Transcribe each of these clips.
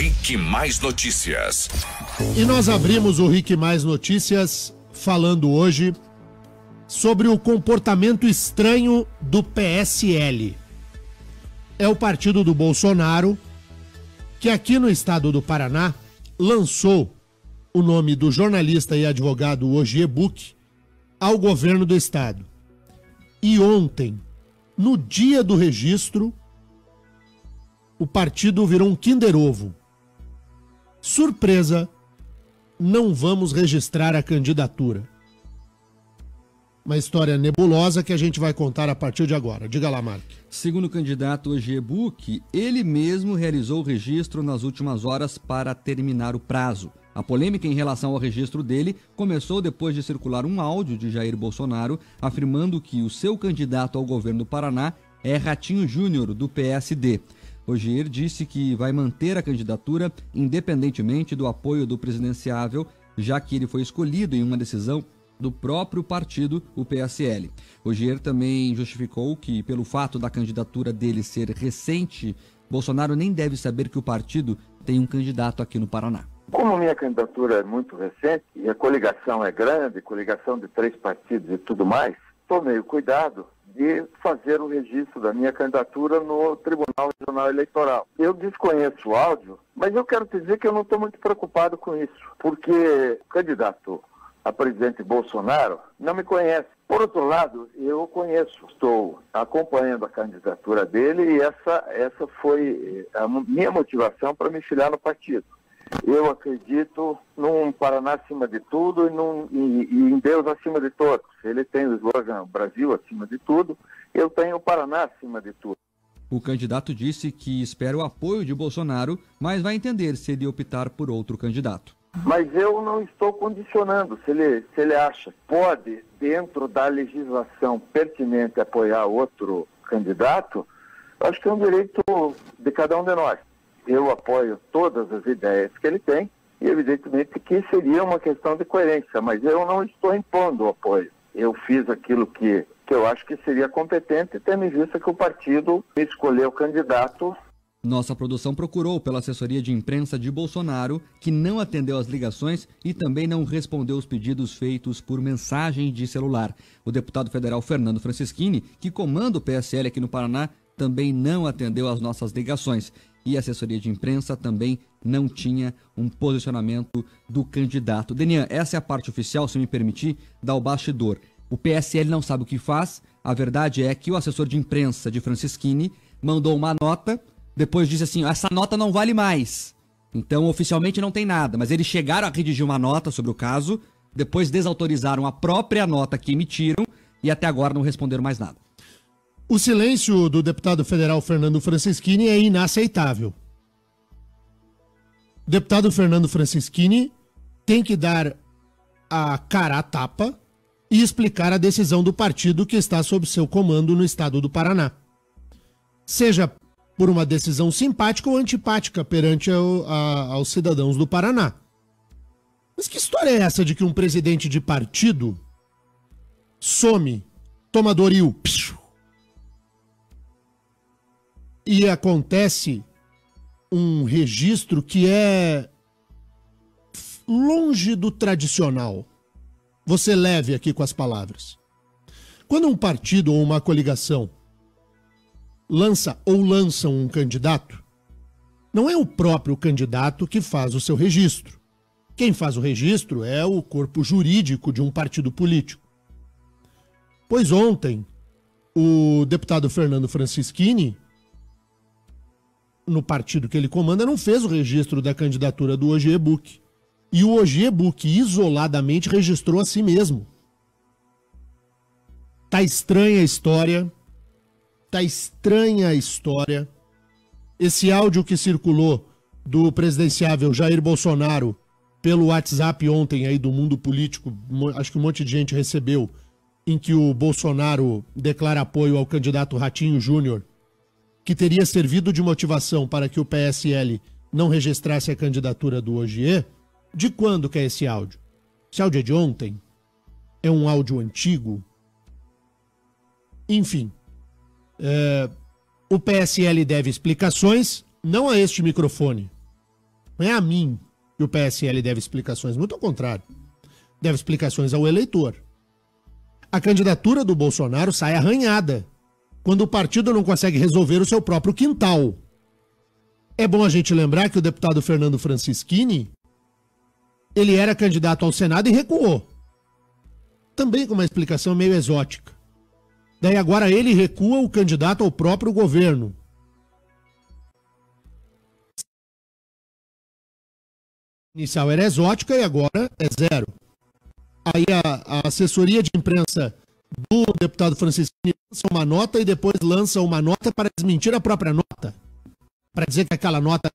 RIC Mais Notícias. E nós abrimos o RIC Mais Notícias falando hoje sobre o comportamento estranho do PSL. É o partido do Bolsonaro que aqui no estado do Paraná lançou o nome do jornalista e advogado Ogier Buch ao governo do estado. E ontem, no dia do registro, o partido virou um Kinder Ovo. Surpresa, não vamos registrar a candidatura. Uma história nebulosa que a gente vai contar a partir de agora. Diga lá, Mark. Segundo o candidato Ogier Buch, ele mesmo realizou o registro nas últimas horas para terminar o prazo. A polêmica em relação ao registro dele começou depois de circular um áudio de Jair Bolsonaro afirmando que o seu candidato ao governo do Paraná é Ratinho Júnior, do PSD. Ogier disse que vai manter a candidatura independentemente do apoio do presidenciável, já que ele foi escolhido em uma decisão do próprio partido, o PSL. Ogier também justificou que, pelo fato da candidatura dele ser recente, Bolsonaro nem deve saber que o partido tem um candidato aqui no Paraná. Como a minha candidatura é muito recente e a coligação é grande, coligação de 3 partidos e tudo mais, tomei o cuidado de fazer o registro da minha candidatura no Tribunal Regional Eleitoral. Eu desconheço o áudio, mas eu quero dizer que eu não estou muito preocupado com isso, porque o candidato a presidente Bolsonaro não me conhece. Por outro lado, eu conheço, estou acompanhando a candidatura dele e essa foi a minha motivação para me filiar no partido. Eu acredito num Paraná acima de tudo e em Deus acima de todos. Ele tem o slogan Brasil acima de tudo, eu tenho o Paraná acima de tudo. O candidato disse que espera o apoio de Bolsonaro, mas vai entender se ele optar por outro candidato. Mas eu não estou condicionando. Se ele acha que pode, dentro da legislação pertinente, apoiar outro candidato, acho que é um direito de cada um de nós. Eu apoio todas as ideias que ele tem e, evidentemente, que seria uma questão de coerência, mas eu não estou impondo o apoio. Eu fiz aquilo que eu acho que seria competente, tendo em vista que o partido escolheu o candidato. Nossa produção procurou pela assessoria de imprensa de Bolsonaro, que não atendeu às ligações e também não respondeu os pedidos feitos por mensagem de celular. O deputado federal Fernando Francischini, que comanda o PSL aqui no Paraná, também não atendeu às nossas ligações. E a assessoria de imprensa também não tinha um posicionamento do candidato. Denian, essa é a parte oficial, se me permitir, da o bastidor. O PSL não sabe o que faz. A verdade é que o assessor de imprensa de Francischini mandou uma nota. Depois disse assim, essa nota não vale mais. Então, oficialmente não tem nada. Mas eles chegaram a redigir uma nota sobre o caso, depois desautorizaram a própria nota que emitiram e até agora não responderam mais nada. O silêncio do deputado federal Fernando Francischini é inaceitável. O deputado Fernando Francischini tem que dar a cara à tapa e explicar a decisão do partido que está sob seu comando no estado do Paraná. Seja por uma decisão simpática ou antipática perante aos cidadãos do Paraná. Mas que história é essa de que um presidente de partido some, toma Doril, e acontece um registro que é longe do tradicional? Você leve aqui com as palavras. Quando um partido ou uma coligação lançam um candidato, não é o próprio candidato que faz o seu registro. Quem faz o registro é o corpo jurídico de um partido político. Pois ontem, o deputado Fernando Francischini, no partido que ele comanda, não fez o registro da candidatura do Ogier Buch. E o Ogier Buch isoladamente registrou a si mesmo. Tá estranha a história. Tá estranha a história. Esse áudio que circulou do presidenciável Jair Bolsonaro pelo WhatsApp ontem aí do mundo político, acho que um monte de gente recebeu, em que o Bolsonaro declara apoio ao candidato Ratinho Júnior, que teria servido de motivação para que o PSL não registrasse a candidatura do Ogier. De quando que é esse áudio? Esse áudio é de ontem? É um áudio antigo? Enfim, o PSL deve explicações, não a este microfone, Não é a mim que o PSL deve explicações, muito ao contrário. Deve explicações ao eleitor. A candidatura do Bolsonaro sai arranhada quando o partido não consegue resolver o seu próprio quintal. É bom a gente lembrar que o deputado Fernando Francischini, ele era candidato ao Senado e recuou. Também com uma explicação meio exótica. Daí agora ele recua o candidato ao próprio governo. Inicial era exótica e agora é zero. Aí a assessoria de imprensa do deputado Francischini lança uma nota e depois lança uma nota para desmentir a própria nota. Para dizer que aquela nota...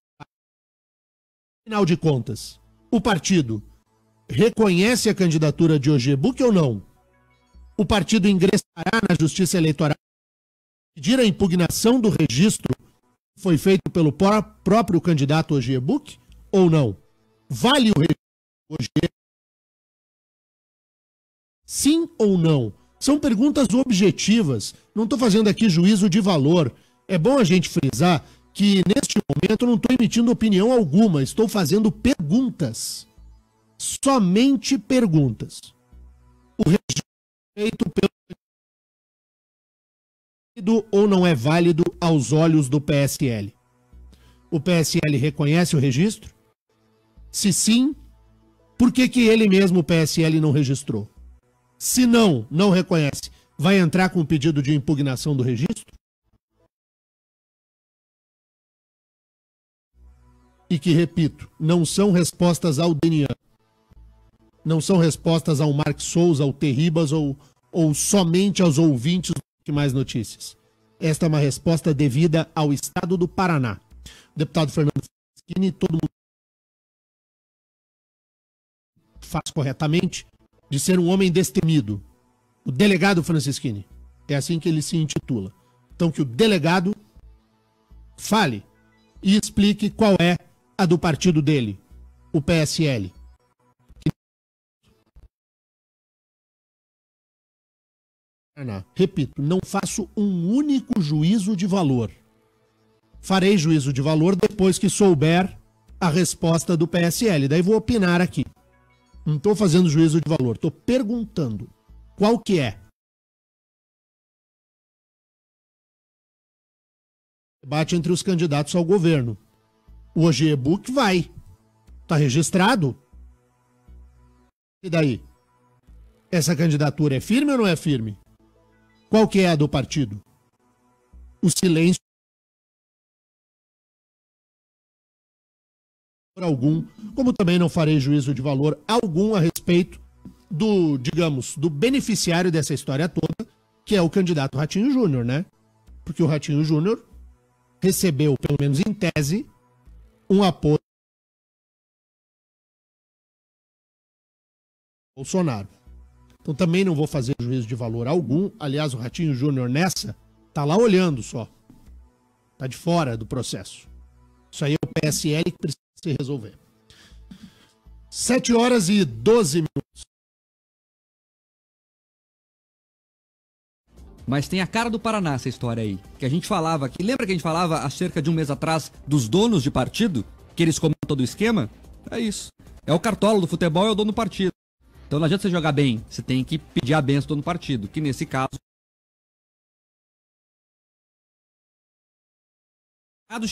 Afinal de contas, o partido reconhece a candidatura de Ogier-Buck ou não? O partido ingressará na Justiça Eleitoral pedir a impugnação do registro que foi feito pelo próprio candidato Ogier-Buck ou não? Vale o registro Ogier? Sim ou não? São perguntas objetivas. Não estou fazendo aqui juízo de valor. É bom a gente frisar que neste momento eu não estou emitindo opinião alguma. Estou fazendo perguntas. Somente perguntas. O registro feito pelo ou não é válido aos olhos do PSL? O PSL reconhece o registro? Se sim, por que ele mesmo, o PSL, não registrou? Se não reconhece, vai entrar com o pedido de impugnação do registro? E que, repito, não são respostas ao Denian. Não são respostas ao Mark Souza, ao Terribas ou somente aos ouvintes do Que Mais Notícias. Esta é uma resposta devida ao Estado do Paraná. O deputado Fernando Francischini, todo mundo faz corretamente, de ser um homem destemido. O delegado Francischini. É assim que ele se intitula. Então que o delegado fale e explique qual é a do partido dele, o PSL. Repito, não faço um único juízo de valor. Farei juízo de valor depois que souber a resposta do PSL. Daí vou opinar aqui. Não estou fazendo juízo de valor, estou perguntando qual que é. Debate entre os candidatos ao governo. O Ogier-Buck vai. Está registrado? E daí? Essa candidatura é firme ou não é firme? Qual que é a do partido? O silêncio algum, como também não farei juízo de valor algum a respeito do, digamos, do beneficiário dessa história toda, que é o candidato Ratinho Júnior, né? Porque o Ratinho Júnior recebeu, pelo menos em tese, um apoio do Bolsonaro. Então também não vou fazer juízo de valor algum. Aliás, o Ratinho Júnior nessa tá lá olhando só. Tá de fora do processo. Isso aí é o PSL que precisa se resolver. 7h12. Mas tem a cara do Paraná essa história aí. Que a gente falava aqui. Lembra que a gente falava há cerca de um mês atrás dos donos de partido? Que eles comem todo o esquema? É isso. É o cartola do futebol, é o dono do partido. Então não adianta você jogar bem. Você tem que pedir a benção do dono do partido. Que nesse caso...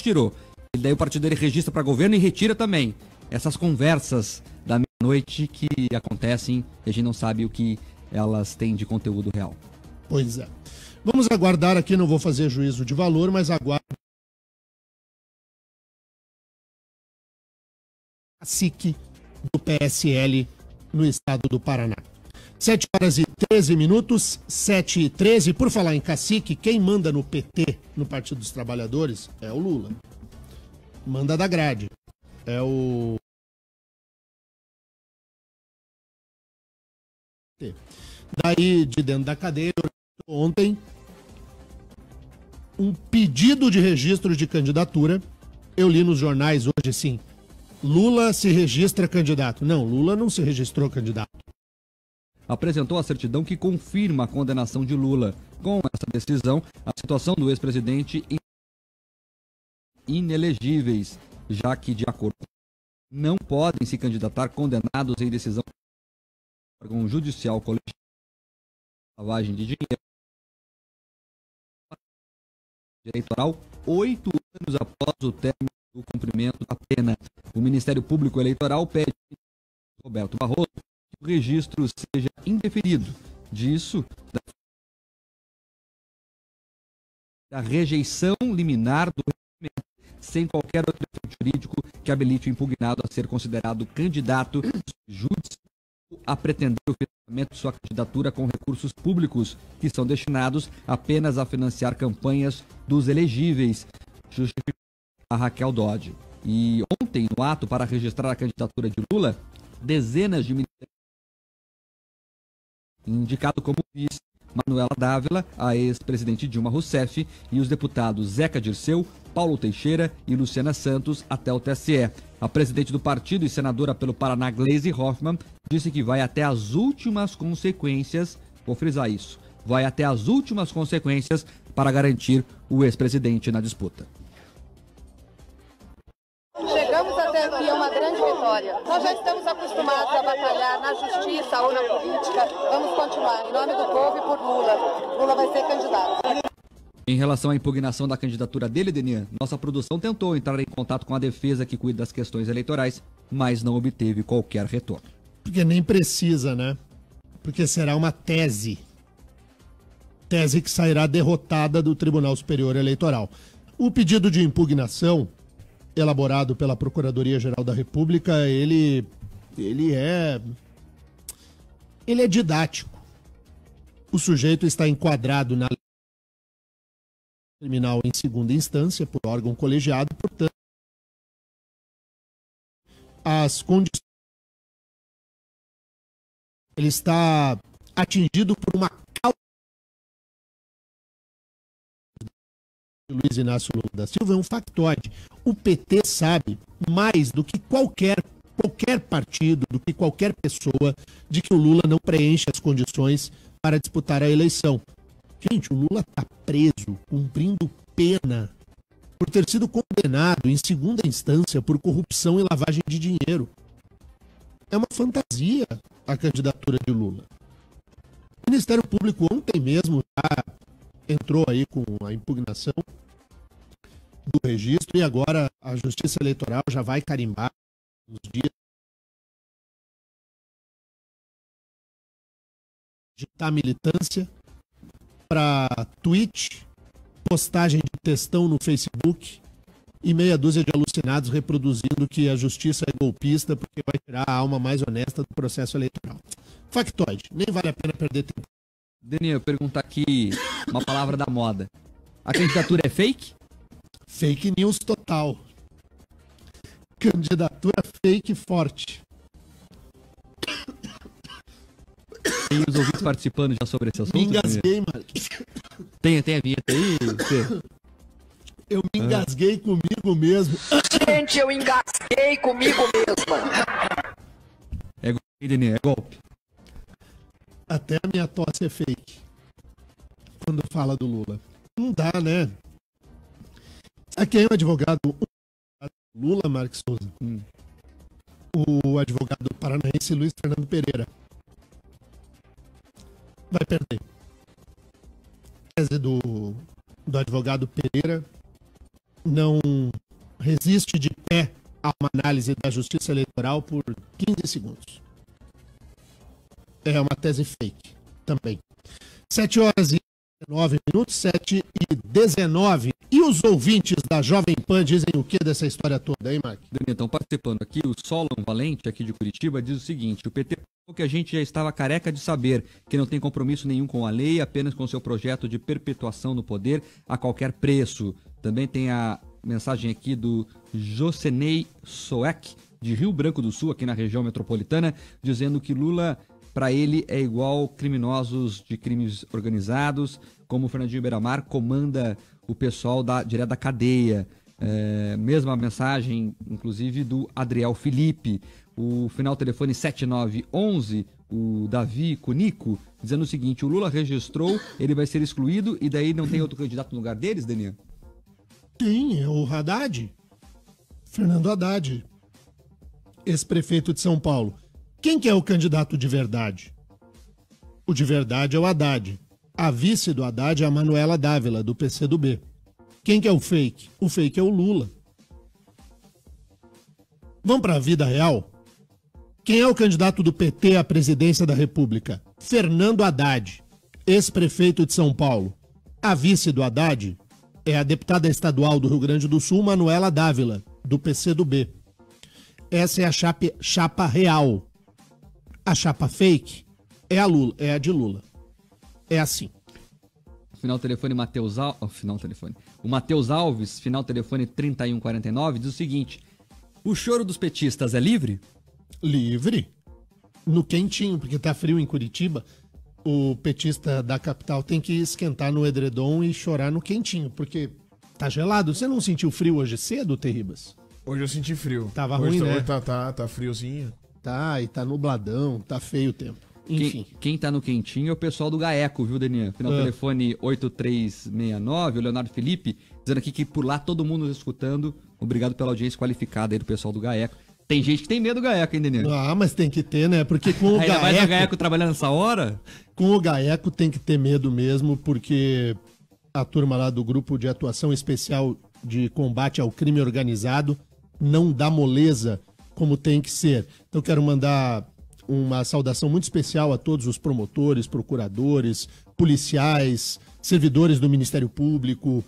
tirou. E daí o partido dele registra para governo e retira também. Essas conversas da meia-noite que acontecem e a gente não sabe o que elas têm de conteúdo real. Pois é. Vamos aguardar aqui, não vou fazer juízo de valor, mas aguardo a cacique do PSL no estado do Paraná. 7h13, 7h13. Por falar em cacique, quem manda no PT, no Partido dos Trabalhadores, é o Lula. Manda da grade. É o... Daí, de dentro da cadeia, ontem, um pedido de registro de candidatura. Eu li nos jornais hoje, assim, Lula se registra candidato. Não, Lula não se registrou candidato. Apresentou a certidão que confirma a condenação de Lula. Com essa decisão, a situação do ex-presidente inelegíveis, já que, de acordo com não podem se candidatar condenados em decisão do órgão judicial colegiado de lavagem de dinheiro eleitoral 8 anos após o término do cumprimento da pena. O Ministério Público Eleitoral pede a Roberto Barroso que o registro seja indeferido. Disso, da rejeição liminar do requerimento, sem qualquer outro efeito jurídico que habilite o impugnado a ser considerado candidato judicial a pretender o financiamento de sua candidatura com recursos públicos que são destinados apenas a financiar campanhas dos elegíveis, justificou a Raquel Dodge. E ontem, no ato para registrar a candidatura de Lula, dezenas de ministérios, indicado como vice, Manuela Dávila, a ex-presidente Dilma Rousseff e os deputados Zeca Dirceu, Paulo Teixeira e Luciana Santos até o TSE. A presidente do partido e senadora pelo Paraná, Gleisi Hoffmann, disse que vai até as últimas consequências, vou frisar isso, vai até as últimas consequências para garantir o ex-presidente na disputa. Chegamos até aqui, é uma grande vitória. Nós já estamos acostumados a batalhar na justiça ou na política. Vamos continuar, em nome do povo e por Lula. Lula vai ser candidato. Em relação à impugnação da candidatura dele, Denian, nossa produção tentou entrar em contato com a defesa que cuida das questões eleitorais, mas não obteve qualquer retorno. Porque nem precisa, né? Porque será uma tese. Tese que sairá derrotada do Tribunal Superior Eleitoral. O pedido de impugnação, elaborado pela Procuradoria-Geral da República, ele é didático. O sujeito está enquadrado na lei criminal em segunda instância por órgão colegiado, portanto, as condições. Ele está atingido por uma causa. Luiz Inácio Lula da Silva é um factoide. O PT sabe mais do que qualquer partido, do que qualquer pessoa, de que o Lula não preenche as condições para disputar a eleição. Gente, o Lula está preso, cumprindo pena, por ter sido condenado em segunda instância por corrupção e lavagem de dinheiro. É uma fantasia a candidatura de Lula. O Ministério Público ontem mesmo já entrou aí com a impugnação do registro e agora a Justiça Eleitoral já vai carimbar nos dias de militância para tweet, postagem de textão no Facebook e meia dúzia de alucinados reproduzindo que a justiça é golpista porque vai tirar a alma mais honesta do processo eleitoral. Factoide, nem vale a pena perder tempo. Daniel, perguntar aqui uma palavra da moda. A candidatura é fake? Fake news total. Candidatura fake forte. Tem os ouvintes participando já sobre esse assunto? Me engasguei, Marcos. Tem a vinheta aí? Você? Eu me engasguei comigo mesmo. Gente, eu engasguei comigo mesma. É golpe, Daniel, é golpe. Até a minha tosse é fake. Quando fala do Lula. Não dá, né? Sabe quem é o advogado Lula, Marcos Souza? O advogado paranaense Luiz Fernando Pereira. Vai perder. A tese do advogado Pereira não resiste de pé a uma análise da Justiça Eleitoral por 15 segundos. É uma tese fake também. 7 horas e 19 minutos, 7 e 19. E os ouvintes da Jovem Pan dizem o que dessa história toda, hein, Mark? Daniel, então, participando aqui, o Solon Valente, aqui de Curitiba, diz o seguinte: o PT que a gente já estava careca de saber, que não tem compromisso nenhum com a lei, apenas com seu projeto de perpetuação no poder a qualquer preço. Também tem a mensagem aqui do Josenei Soek, de Rio Branco do Sul, aqui na região metropolitana, dizendo que Lula, para ele, é igual criminosos de crimes organizados, como o Fernandinho Beiramar comanda o pessoal direto da cadeia. Mesma mensagem, inclusive, do Adriel Felipe. O final telefone 7911, o Davi Cunico, dizendo o seguinte: o Lula registrou, ele vai ser excluído e daí não tem outro candidato no lugar deles, Daniel? Sim, é o Haddad. Fernando Haddad. ex-prefeito de São Paulo. Quem que é o candidato de verdade? O de verdade é o Haddad. A vice do Haddad é a Manuela Dávila, do PCdoB. Quem que é o fake? O fake é o Lula. Vamos para a vida real? Quem é o candidato do PT à presidência da República? Fernando Haddad, ex-prefeito de São Paulo. A vice do Haddad é a deputada estadual do Rio Grande do Sul, Manuela Dávila, do PCdoB. Essa é a chapa real. A chapa fake é a de Lula. É assim. Final telefone Matheus Alves. O Matheus Alves, final telefone 3149, diz o seguinte: o choro dos petistas é livre? Livre. No quentinho, porque tá frio em Curitiba. O petista da capital tem que esquentar no edredom e chorar no quentinho, porque tá gelado. Você não sentiu frio hoje cedo, Terribas? Hoje eu senti frio. Tava hoje ruim, né? Tá friozinho. Tá, e tá nubladão, tá feio o tempo. Enfim. Quem tá no quentinho é o pessoal do GAECO, viu, Deninha? Final telefone 8369, o Leonardo Felipe, dizendo aqui que por lá todo mundo nos escutando. Obrigado pela audiência qualificada aí do pessoal do GAECO. Tem gente que tem medo do GAECO, hein, Deninha? Ah, mas tem que ter, né? Porque com o Ainda mais o GAECO... GAECO trabalhando nessa hora? Com o GAECO tem que ter medo mesmo, porque a turma lá do Grupo de Atuação Especial de Combate ao Crime Organizado não dá moleza como tem que ser. Então quero mandar uma saudação muito especial a todos os promotores, procuradores, policiais, servidores do Ministério Público,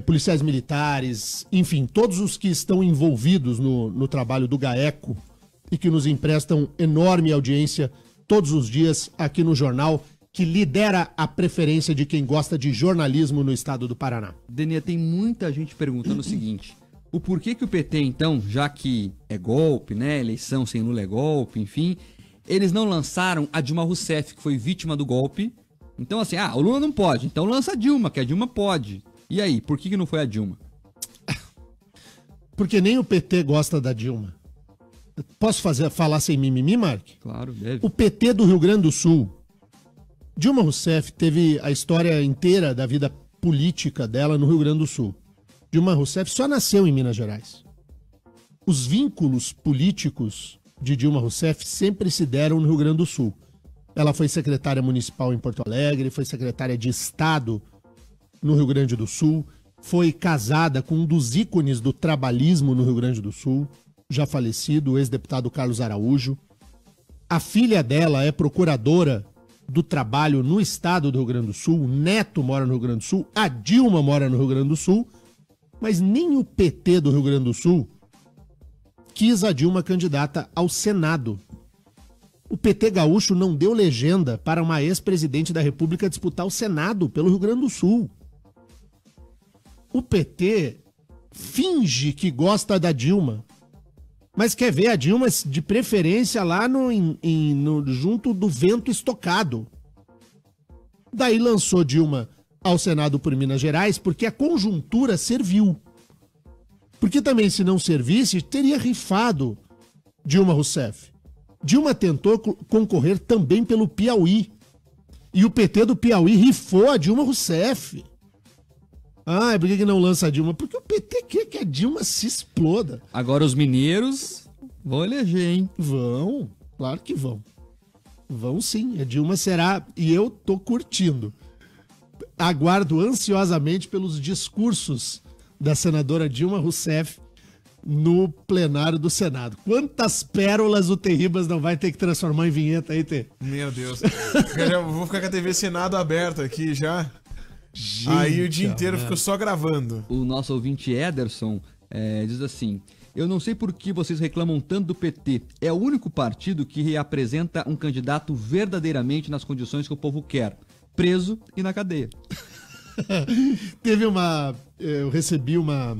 policiais militares, enfim, todos os que estão envolvidos no trabalho do GAECO e que nos emprestam enorme audiência todos os dias aqui no jornal, que lidera a preferência de quem gosta de jornalismo no estado do Paraná. Deninha, tem muita gente perguntando o seguinte: o porquê que o PT, então, já que é golpe, né, eleição sem Lula é golpe, enfim, eles não lançaram a Dilma Rousseff, que foi vítima do golpe. Então, assim, o Lula não pode, então lança a Dilma, que a Dilma pode. E aí, por que não foi a Dilma? Porque nem o PT gosta da Dilma. Posso falar sem mimimi, Mark? Claro, deve. O PT do Rio Grande do Sul, Dilma Rousseff teve a história inteira da vida política dela no Rio Grande do Sul. Dilma Rousseff só nasceu em Minas Gerais. Os vínculos políticos de Dilma Rousseff sempre se deram no Rio Grande do Sul. Ela foi secretária municipal em Porto Alegre, foi secretária de Estado no Rio Grande do Sul, foi casada com um dos ícones do trabalhismo no Rio Grande do Sul, já falecido, o ex-deputado Carlos Araújo. A filha dela é procuradora do trabalho no estado do Rio Grande do Sul, o neto mora no Rio Grande do Sul, a Dilma mora no Rio Grande do Sul, mas nem o PT do Rio Grande do Sul quis a Dilma candidata ao Senado. O PT gaúcho não deu legenda para uma ex-presidente da República disputar o Senado pelo Rio Grande do Sul. O PT finge que gosta da Dilma, mas quer ver a Dilma de preferência lá junto do vento estocado. Daí lançou Dilma ao Senado por Minas Gerais, porque a conjuntura serviu. Porque também, se não servisse, teria rifado Dilma Rousseff. Dilma tentou concorrer também pelo Piauí. E o PT do Piauí rifou a Dilma Rousseff. Ah, por que não lança a Dilma? Porque o PT quer que a Dilma se exploda. Agora os mineiros vão eleger, hein? Vão, claro que vão. Vão sim, a Dilma será... E eu tô curtindo. Aguardo ansiosamente pelos discursos da senadora Dilma Rousseff no plenário do Senado. Quantas pérolas o Terribas não vai ter que transformar em vinheta aí, Tê? Meu Deus. Eu vou ficar com a TV Senado aberta aqui já. Gente, aí o dia inteiro fico só gravando. O nosso ouvinte Ederson diz assim: eu não sei por que vocês reclamam tanto do PT. É o único partido que reapresenta um candidato verdadeiramente nas condições que o povo quer. Preso e na cadeia. Eu recebi uma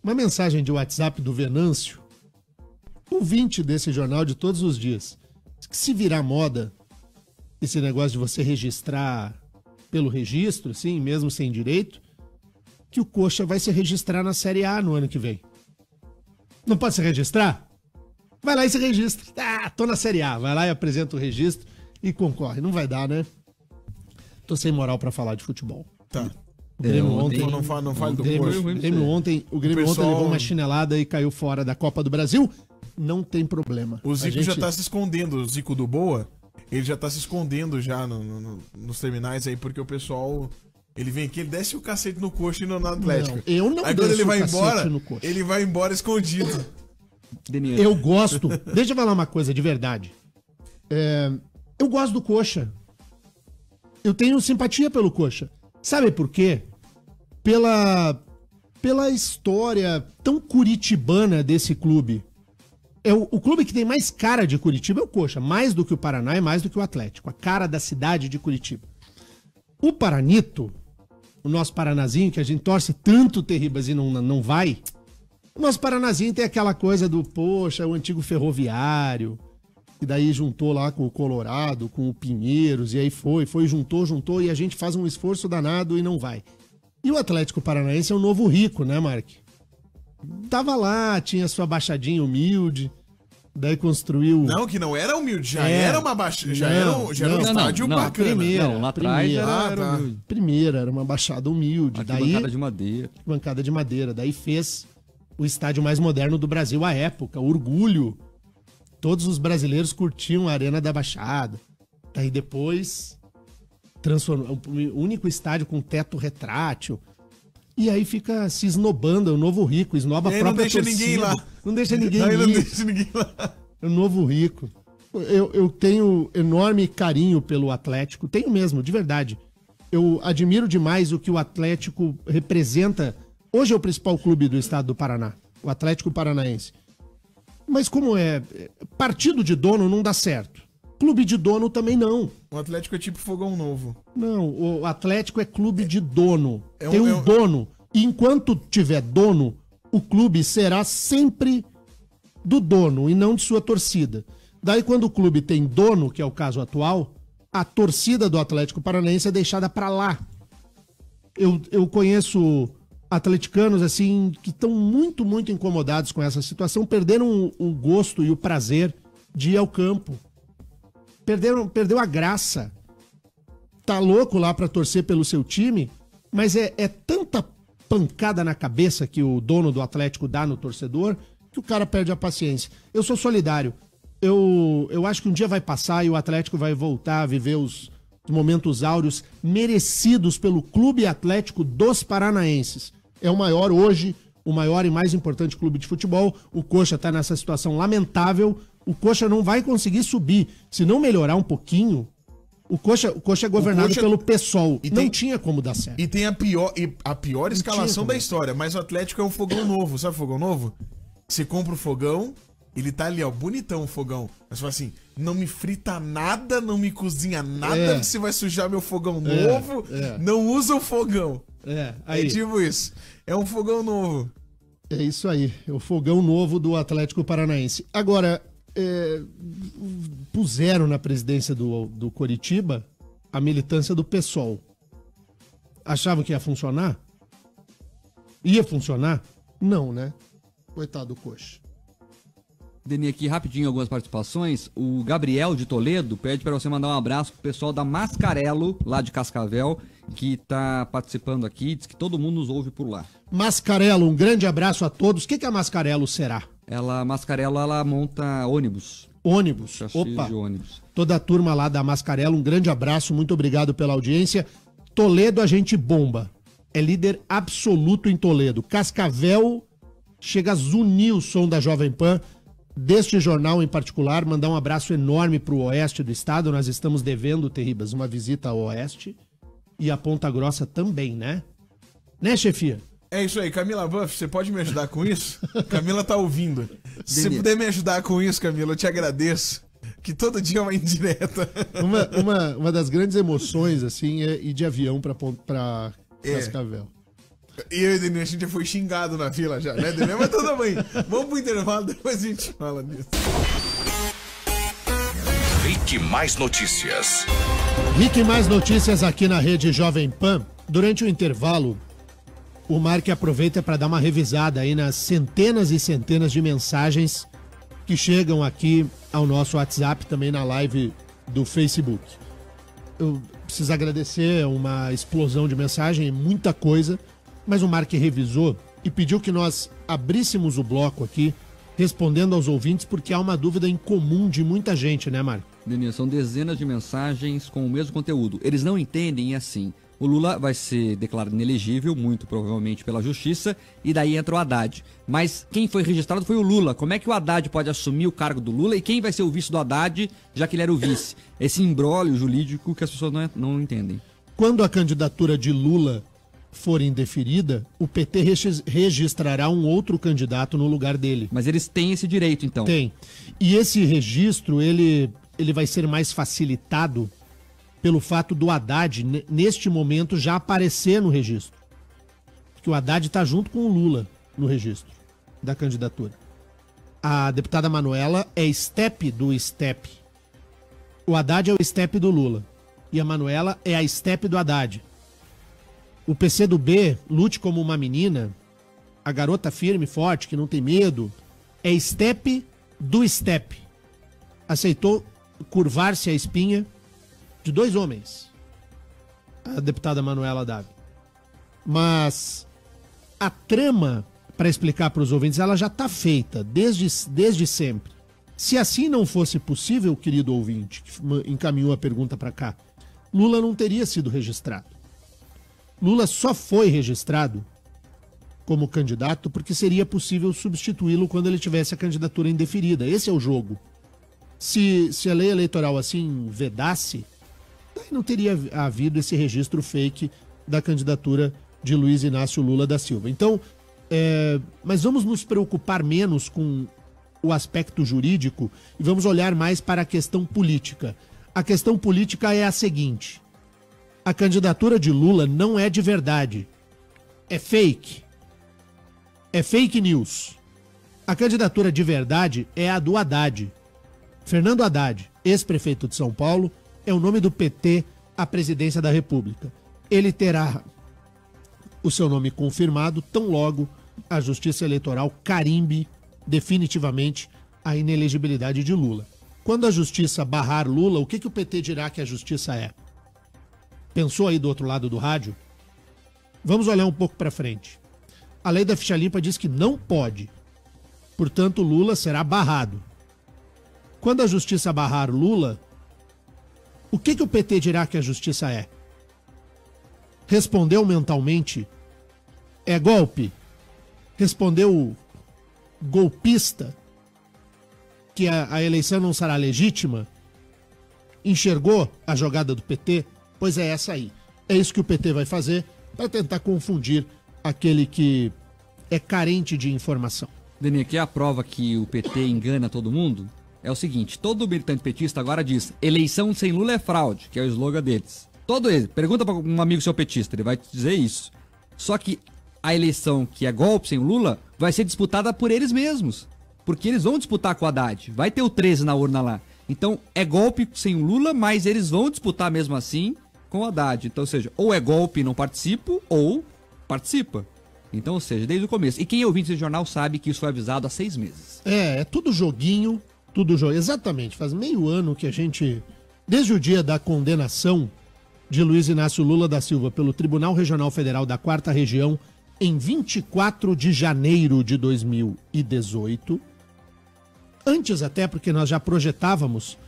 mensagem de WhatsApp do Venâncio, ouvinte desse jornal de todos os dias. Que se virar moda esse negócio de você registrar pelo registro, sim, mesmo sem direito, que o Coxa vai se registrar na Série A no ano que vem. Não pode se registrar? Vai lá e se registra. Tô na Série A. Vai lá e apresenta o registro e concorre. Não vai dar, né? Tô sem moral pra falar de futebol. Tá. O Grêmio ontem... Não fale do Coxa. O Grêmio ontem levou uma chinelada e caiu fora da Copa do Brasil. não tem problema. O Zico já tá se escondendo, o Zico do Boa, ele já tá se escondendo já nos terminais aí, porque o pessoal, ele vem aqui, ele desce o cacete no coxa e no Atlético. Não, eu não aí quando ele vai desço o embora, cacete no coxa. ele vai embora escondido. Eu gosto, deixa eu falar uma coisa de verdade. Eu gosto do Coxa. Eu tenho simpatia pelo Coxa. Sabe por quê? Pela história tão curitibana desse clube. O clube que tem mais cara de Curitiba é o Coxa, mais do que o Paraná e mais do que o Atlético. A cara da cidade de Curitiba. O Paranito, o nosso Paranazinho, que a gente torce tanto Terribas e não vai. O nosso Paranazinho tem aquela coisa do, poxa, o antigo ferroviário, que daí juntou lá com o Colorado, com o Pinheiros, e aí juntou, e a gente faz um esforço danado e não vai. E o Atlético Paranaense é o novo rico, né, Mark? Tava lá, tinha sua baixadinha humilde, daí construiu... Não, que não era humilde, já era uma baixada, já era um estádio bacana. Lá atrás era humilde. Primeira, era uma baixada humilde. Bancada de madeira. Bancada de madeira, daí fez o estádio mais moderno do Brasil à época, orgulho. Todos os brasileiros curtiam a Arena da Baixada. Daí depois transformou o único estádio com teto retrátil. E aí fica se esnobando, é o novo rico, esnoba a própria torcida. Não deixa ninguém lá. Não deixa ninguém lá. É o novo rico. Eu tenho enorme carinho pelo Atlético, tenho mesmo, de verdade. Eu admiro demais o que o Atlético representa. Hoje é o principal clube do estado do Paraná, o Atlético Paranaense. Mas como partido de dono não dá certo. Clube de dono também não. O Atlético é tipo Fogão Novo. Não, o Atlético é clube de dono. Tem um dono. E enquanto tiver dono, o clube será sempre do dono e não de sua torcida. Daí quando o clube tem dono, que é o caso atual, a torcida do Atlético Paranaense é deixada pra lá. Eu conheço atleticanos assim que estão muito, muito incomodados com essa situação, perderam o gosto e o prazer de ir ao campo. Perdeu a graça. Tá louco lá pra torcer pelo seu time, mas é tanta pancada na cabeça que o dono do Atlético dá no torcedor que o cara perde a paciência. Eu sou solidário. Eu acho que um dia vai passar e o Atlético vai voltar a viver os momentos áureos merecidos pelo Clube Atlético dos Paranaenses. É o maior hoje, o maior e mais importante clube de futebol. O Coxa tá nessa situação lamentável. O Coxa não vai conseguir subir. Se não melhorar um pouquinho, o Coxa é governado pelo PSOL. Não tinha como dar certo. E tem a pior escalação da história. Mas o Atlético é um fogão novo. Sabe o fogão novo? Você compra o fogão, ele tá ali, ó, bonitão o fogão. Mas você fala assim, não me frita nada, não me cozinha nada, que você vai sujar meu fogão novo. Não usa o fogão. Aí. É tipo isso. É um fogão novo. É isso aí. É o fogão novo do Atlético Paranaense. Agora, puseram na presidência do Coritiba a militância do PSOL. Achavam que ia funcionar? Ia funcionar? Não, né? Coitado do Coxa. Deni, aqui rapidinho algumas participações. O Gabriel de Toledo pede para você mandar um abraço pro pessoal da Mascarelo, lá de Cascavel, que tá participando aqui, diz que todo mundo nos ouve por lá. Mascarelo, um grande abraço a todos. O que a Mascarelo será? Mascarelo, ela monta ônibus. Ônibus, opa. De ônibus. Toda a turma lá da Mascarelo, um grande abraço, muito obrigado pela audiência. Toledo a gente bomba. É líder absoluto em Toledo. Cascavel chega a zunir o som da Jovem Pan. Deste jornal em particular, mandar um abraço enorme pro oeste do estado. Nós estamos devendo, Terribas, uma visita ao oeste e a Ponta Grossa também, né? Né, chefia? É isso aí, Camila Buff, você pode me ajudar com isso? Camila tá ouvindo. Se você puder me ajudar com isso, Camila, eu te agradeço. Que todo dia é uma indireta. Uma das grandes emoções, assim, é ir de avião pra Cascavel. E eu e o Denil, a gente já foi xingado na fila já, né, Denil? Mas tudo bem. Vamos pro intervalo, depois a gente fala disso. Rick Mais Notícias. Rick Mais Notícias aqui na Rede Jovem Pan. Durante o intervalo, o Mark aproveita para dar uma revisada aí nas centenas e centenas de mensagens que chegam aqui ao nosso WhatsApp, também na live do Facebook. Eu preciso agradecer uma explosão de mensagem, muita coisa. Mas o Mark revisou e pediu que nós abríssemos o bloco aqui respondendo aos ouvintes, porque há uma dúvida em comum de muita gente, né, Mário? Denilson, são dezenas de mensagens com o mesmo conteúdo. Eles não entendem assim. O Lula vai ser declarado inelegível, muito provavelmente pela justiça, e daí entra o Haddad. Mas quem foi registrado foi o Lula. Como é que o Haddad pode assumir o cargo do Lula e quem vai ser o vice do Haddad, já que ele era o vice? Esse imbróglio jurídico que as pessoas não entendem. Quando a candidatura de Lula for indeferida, o PT registrará um outro candidato no lugar dele. Mas eles têm esse direito, então? Tem. E esse registro, ele vai ser mais facilitado pelo fato do Haddad, neste momento, já aparecer no registro. Porque o Haddad está junto com o Lula no registro da candidatura. A deputada Manuela é step do step. O Haddad é o step do Lula. E a Manuela é a step do Haddad. O PCdoB, Lute Como Uma Menina, a garota firme, forte, que não tem medo, é step do step. Aceitou curvar-se a espinha de 2 homens, a deputada Manuela Dávila. Mas a trama, para explicar para os ouvintes, ela já está feita desde sempre. Se assim não fosse possível, querido ouvinte, que encaminhou a pergunta para cá, Lula não teria sido registrado. Lula só foi registrado como candidato porque seria possível substituí-lo quando ele tivesse a candidatura indeferida. Esse é o jogo. Se a lei eleitoral assim vedasse, daí não teria havido esse registro fake da candidatura de Luiz Inácio Lula da Silva. Então, mas vamos nos preocupar menos com o aspecto jurídico e vamos olhar mais para a questão política. A questão política é a seguinte: a candidatura de Lula não é de verdade. É fake. É fake news. A candidatura de verdade é a do Haddad. Fernando Haddad, ex-prefeito de São Paulo, é o nome do PT à presidência da República. Ele terá o seu nome confirmado tão logo a Justiça Eleitoral carimbe definitivamente a inelegibilidade de Lula. Quando a Justiça barrar Lula, o que o PT dirá que a Justiça é? Pensou aí do outro lado do rádio? Vamos olhar um pouco para frente. A lei da ficha limpa diz que não pode. Portanto, Lula será barrado. Quando a Justiça barrar Lula, o que o PT dirá que a Justiça é? Respondeu mentalmente? É golpe? Respondeu golpista? Que a eleição não será legítima? Enxergou a jogada do PT? Pois é essa aí. É isso que o PT vai fazer para tentar confundir aquele que é carente de informação. Denis, aqui é a prova que o PT engana todo mundo. É o seguinte, todo militante petista agora diz: eleição sem Lula é fraude, que é o slogan deles. Todo ele. Pergunta para um amigo seu petista, ele vai te dizer isso. Só que a eleição que é golpe sem Lula vai ser disputada por eles mesmos. Porque eles vão disputar com o Haddad. Vai ter o 13 na urna lá. Então é golpe sem o Lula, mas eles vão disputar mesmo assim com o Haddad. Então, ou seja, ou é golpe e não participo, ou participa. Então, ou seja, desde o começo. E quem é ouvinte desse jornal sabe que isso foi avisado há 6 meses. É tudo joguinho. Tudo jóia. Exatamente, faz meio ano que a gente, desde o dia da condenação de Luiz Inácio Lula da Silva pelo Tribunal Regional Federal da 4ª Região, em 24 de janeiro de 2018, antes até porque nós já projetávamos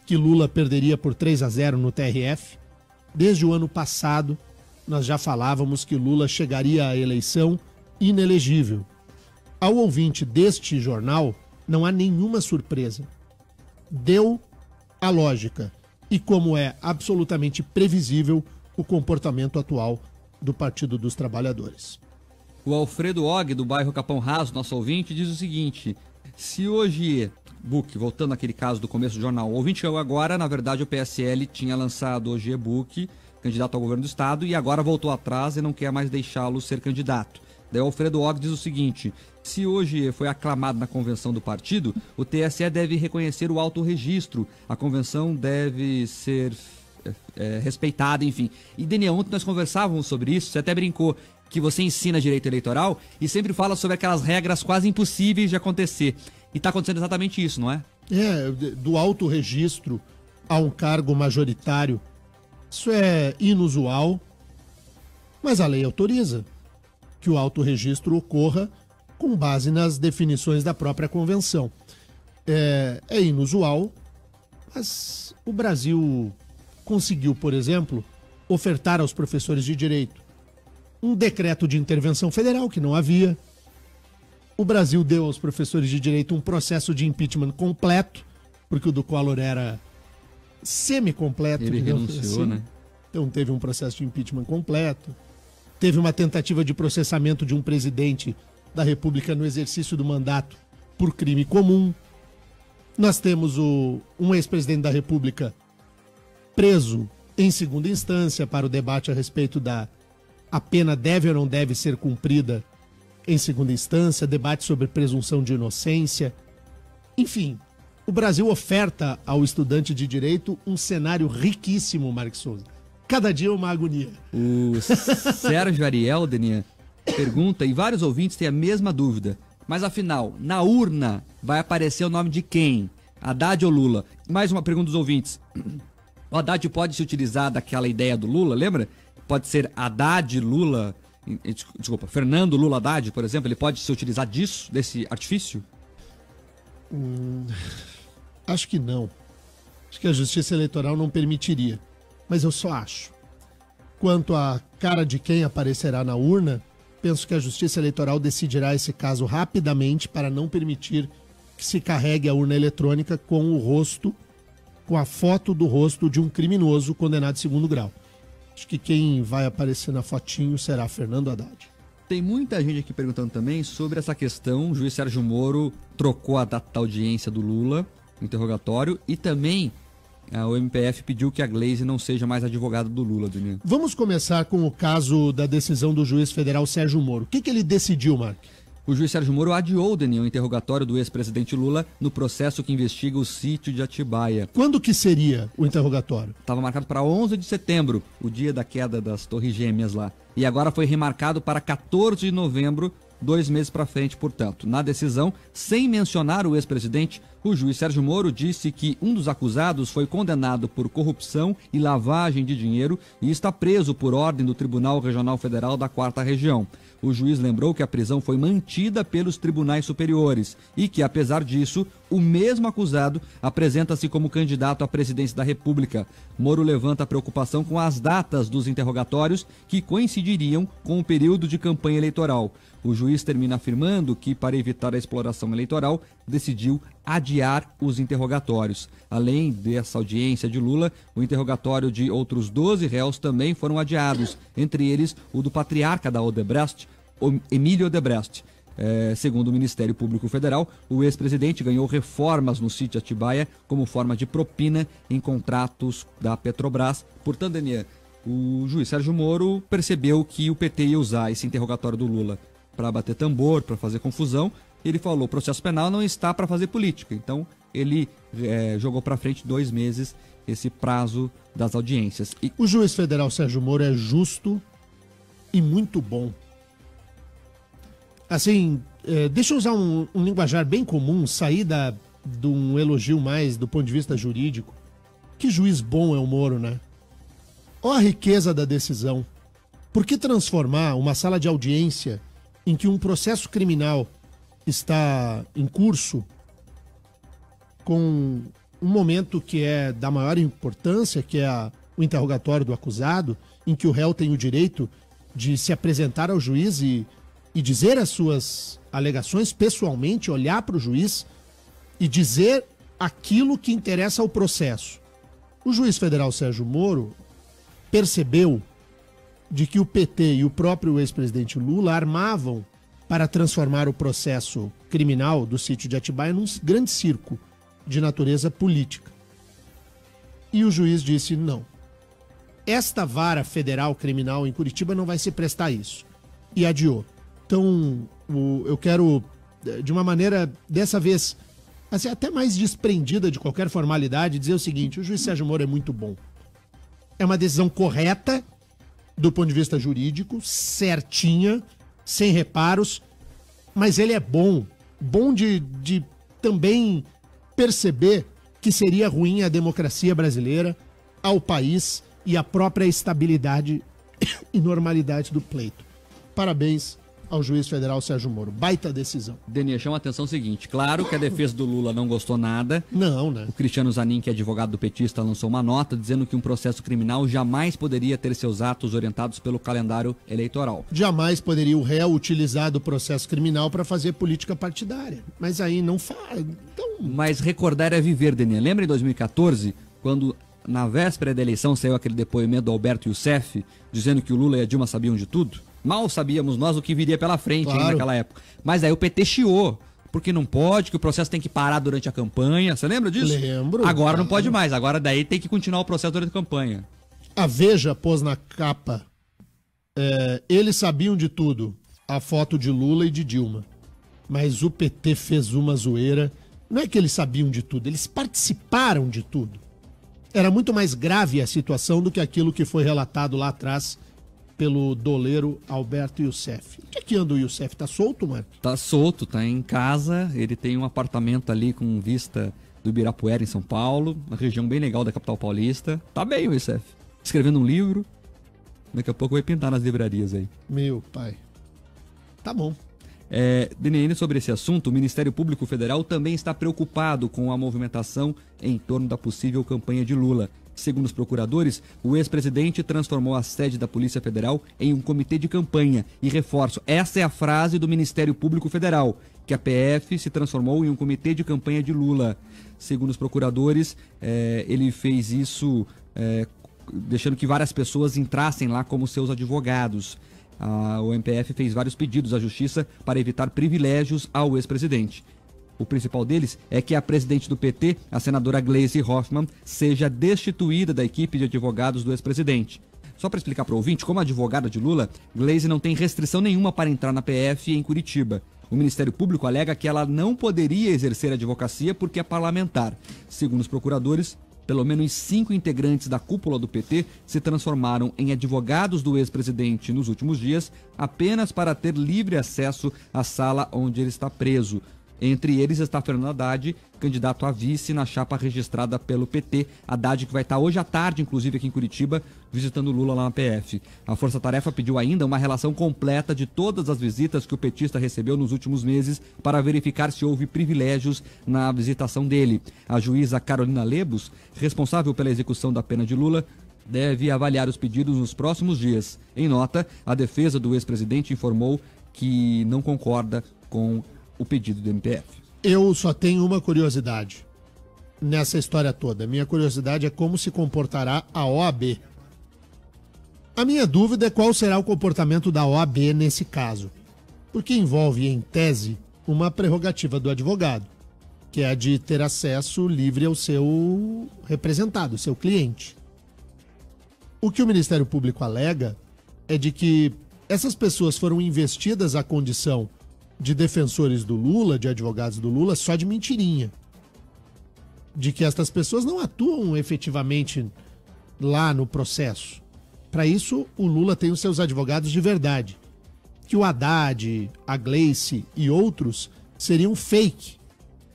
que Lula perderia por 3-0 no TRF, desde o ano passado nós já falávamos que Lula chegaria à eleição inelegível. Ao ouvinte deste jornal, não há nenhuma surpresa. Deu a lógica. E como é absolutamente previsível o comportamento atual do Partido dos Trabalhadores. O Alfredo Og, do bairro Capão Raso, nosso ouvinte, diz o seguinte: se hoje, Book, voltando àquele caso do começo do jornal, o ouvinte chegou agora, na verdade o PSL tinha lançado hoje Book, candidato ao governo do estado, e agora voltou atrás e não quer mais deixá-lo ser candidato. Daí o Alfredo Og diz o seguinte: se hoje foi aclamado na convenção do partido, o TSE deve reconhecer o autorregistro, a convenção deve ser respeitada, enfim. E Daniel, ontem nós conversávamos sobre isso, você até brincou que você ensina direito eleitoral e sempre fala sobre aquelas regras quase impossíveis de acontecer. E está acontecendo exatamente isso, não é? Do autorregistro a um cargo majoritário, isso é inusual, mas a lei autoriza que o autorregistro ocorra com base nas definições da própria convenção. É inusual, mas o Brasil conseguiu, por exemplo, ofertar aos professores de direito um decreto de intervenção federal, que não havia. O Brasil deu aos professores de direito um processo de impeachment completo, porque o do Collor era semi-completo. Ele renunciou, assim, né? Então teve um processo de impeachment completo. Teve uma tentativa de processamento de um presidente da República no exercício do mandato por crime comum. Nós temos um ex-presidente da República preso em segunda instância para o debate a respeito da a pena deve ou não deve ser cumprida em segunda instância, debate sobre presunção de inocência. Enfim, o Brasil oferta ao estudante de direito um cenário riquíssimo, Marcos Souza. Cada dia uma agonia. O Sérgio Ariel, Deninha, pergunta, e vários ouvintes têm a mesma dúvida, mas afinal, na urna vai aparecer o nome de quem? Haddad ou Lula? Mais uma pergunta dos ouvintes. O Haddad pode se utilizar daquela ideia do Lula, lembra? Pode ser Haddad, Lula, desculpa, Fernando Lula Haddad, por exemplo, ele pode se utilizar disso, desse artifício? Acho que não. Acho que a Justiça Eleitoral não permitiria. Mas eu só acho. Quanto à cara de quem aparecerá na urna, penso que a Justiça Eleitoral decidirá esse caso rapidamente para não permitir que se carregue a urna eletrônica com o rosto, com a foto do rosto de um criminoso condenado em segundo grau. Acho que quem vai aparecer na fotinho será Fernando Haddad. Tem muita gente aqui perguntando também sobre essa questão. O juiz Sérgio Moro trocou a data da audiência do Lula, interrogatório, e também o MPF pediu que a Glaze não seja mais advogada do Lula, Duninho. Vamos começar com o caso da decisão do juiz federal Sérgio Moro. O que ele decidiu, Mark? O juiz Sérgio Moro adiou, Deninho, o interrogatório do ex-presidente Lula no processo que investiga o sítio de Atibaia. Quando que seria o interrogatório? Estava marcado para 11 de setembro, o dia da queda das Torres Gêmeas lá. E agora foi remarcado para 14 de novembro, 2 meses para frente, portanto. Na decisão, sem mencionar o ex-presidente, o juiz Sérgio Moro disse que um dos acusados foi condenado por corrupção e lavagem de dinheiro e está preso por ordem do Tribunal Regional Federal da 4ª Região. O juiz lembrou que a prisão foi mantida pelos tribunais superiores e que, apesar disso, o mesmo acusado apresenta-se como candidato à presidência da República. Moro levanta a preocupação com as datas dos interrogatórios que coincidiriam com o período de campanha eleitoral. O juiz termina afirmando que, para evitar a exploração eleitoral, decidiu adiar os interrogatórios. Além dessa audiência de Lula, o interrogatório de outros 12 réus também foram adiados, entre eles o do patriarca da Odebrecht, Emílio Odebrecht. Segundo o Ministério Público Federal, o ex-presidente ganhou reformas no sítio Atibaia como forma de propina em contratos da Petrobras. Portanto, Daniel, o juiz Sérgio Moro percebeu que o PT ia usar esse interrogatório do Lula para bater tambor, para fazer confusão. Ele falou, o processo penal não está para fazer política. Então, ele jogou para frente 2 meses esse prazo das audiências. O juiz federal Sérgio Moro é justo e muito bom. Assim, deixa eu usar um linguajar bem comum, sair de um elogio mais do ponto de vista jurídico. Que juiz bom é o Moro, né? Olha a riqueza da decisão. Por que transformar uma sala de audiência em que um processo criminal está em curso, com um momento que é da maior importância, que é o interrogatório do acusado, em que o réu tem o direito de se apresentar ao juiz e dizer as suas alegações pessoalmente, olhar para o juiz e dizer aquilo que interessa ao processo. O juiz federal Sérgio Moro percebeu de que o PT e o próprio ex-presidente Lula armavam para transformar o processo criminal do sítio de Atibaia num grande circo de natureza política. E o juiz disse não. Esta vara federal criminal em Curitiba não vai se prestar a isso. E adiou. Então, eu quero, de uma maneira, dessa vez, assim, até mais desprendida de qualquer formalidade, dizer o seguinte: o juiz Sérgio Moro é muito bom. É uma decisão correta do ponto de vista jurídico, certinha, sem reparos, mas ele é bom de também perceber que seria ruim à democracia brasileira, ao país e à própria estabilidade e normalidade do pleito. Parabéns, ao juiz federal Sérgio Moro. Baita decisão. Denê, chama a atenção o seguinte, claro que a defesa do Lula não gostou nada. Não, né? O Cristiano Zanin, que é advogado do petista, lançou uma nota dizendo que um processo criminal jamais poderia ter seus atos orientados pelo calendário eleitoral. Jamais poderia o réu utilizar do processo criminal para fazer política partidária. Mas aí não faz. Então... Mas recordar é viver, Denê. Lembra em 2014, quando na véspera da eleição saiu aquele depoimento do Alberto Youssef, dizendo que o Lula e a Dilma sabiam de tudo? Mal sabíamos nós o que viria pela frente, claro, hein, naquela época. Mas aí o PT chiou, porque não pode, que o processo tem que parar durante a campanha. Você lembra disso? Lembro. Agora não pode mais, agora daí tem que continuar o processo durante a campanha. A Veja pôs na capa, eles sabiam de tudo, a foto de Lula e de Dilma. Mas o PT fez uma zoeira. Não é que eles sabiam de tudo, eles participaram de tudo. Era muito mais grave a situação do que aquilo que foi relatado lá atrás pelo doleiro Alberto Youssef. O que anda o Youssef? Tá solto, Marco? Tá solto, tá em casa. Ele tem um apartamento ali com vista do Ibirapuera, em São Paulo, uma região bem legal da capital paulista. Tá bem o Youssef. Escrevendo um livro. Daqui a pouco vai pintar nas livrarias aí. Meu pai. Tá bom. DNN, sobre esse assunto, o Ministério Público Federal também está preocupado com a movimentação em torno da possível campanha de Lula. Segundo os procuradores, o ex-presidente transformou a sede da Polícia Federal em um comitê de campanha. E reforço, essa é a frase do Ministério Público Federal, que a PF se transformou em um comitê de campanha de Lula. Segundo os procuradores, ele fez isso deixando que várias pessoas entrassem lá como seus advogados. O MPF fez vários pedidos à Justiça para evitar privilégios ao ex-presidente. O principal deles é que a presidente do PT, a senadora Gleisi Hoffmann, seja destituída da equipe de advogados do ex-presidente. Só para explicar para o ouvinte, como advogada de Lula, Gleisi não tem restrição nenhuma para entrar na PF em Curitiba. O Ministério Público alega que ela não poderia exercer advocacia porque é parlamentar. Segundo os procuradores, pelo menos 5 integrantes da cúpula do PT se transformaram em advogados do ex-presidente nos últimos dias, apenas para ter livre acesso à sala onde ele está preso. Entre eles está Fernando Haddad, candidato a vice na chapa registrada pelo PT. Haddad que vai estar hoje à tarde, inclusive aqui em Curitiba, visitando Lula lá na PF. A Força Tarefa pediu ainda uma relação completa de todas as visitas que o petista recebeu nos últimos meses para verificar se houve privilégios na visitação dele. A juíza Carolina Lebos, responsável pela execução da pena de Lula, deve avaliar os pedidos nos próximos dias. Em nota, a defesa do ex-presidente informou que não concorda com o pedido do MPF. Eu só tenho uma curiosidade nessa história toda. Minha curiosidade é como se comportará a OAB. A minha dúvida é qual será o comportamento da OAB nesse caso. Porque envolve, em tese, uma prerrogativa do advogado, que é a de ter acesso livre ao seu representado, seu cliente. O que o Ministério Público alega é de que essas pessoas foram investidas à condição de defensores do Lula, de advogados do Lula, só de mentirinha. De que estas pessoas não atuam efetivamente lá no processo. Para isso, o Lula tem os seus advogados de verdade. Que o Haddad, a Gleisi e outros seriam fake.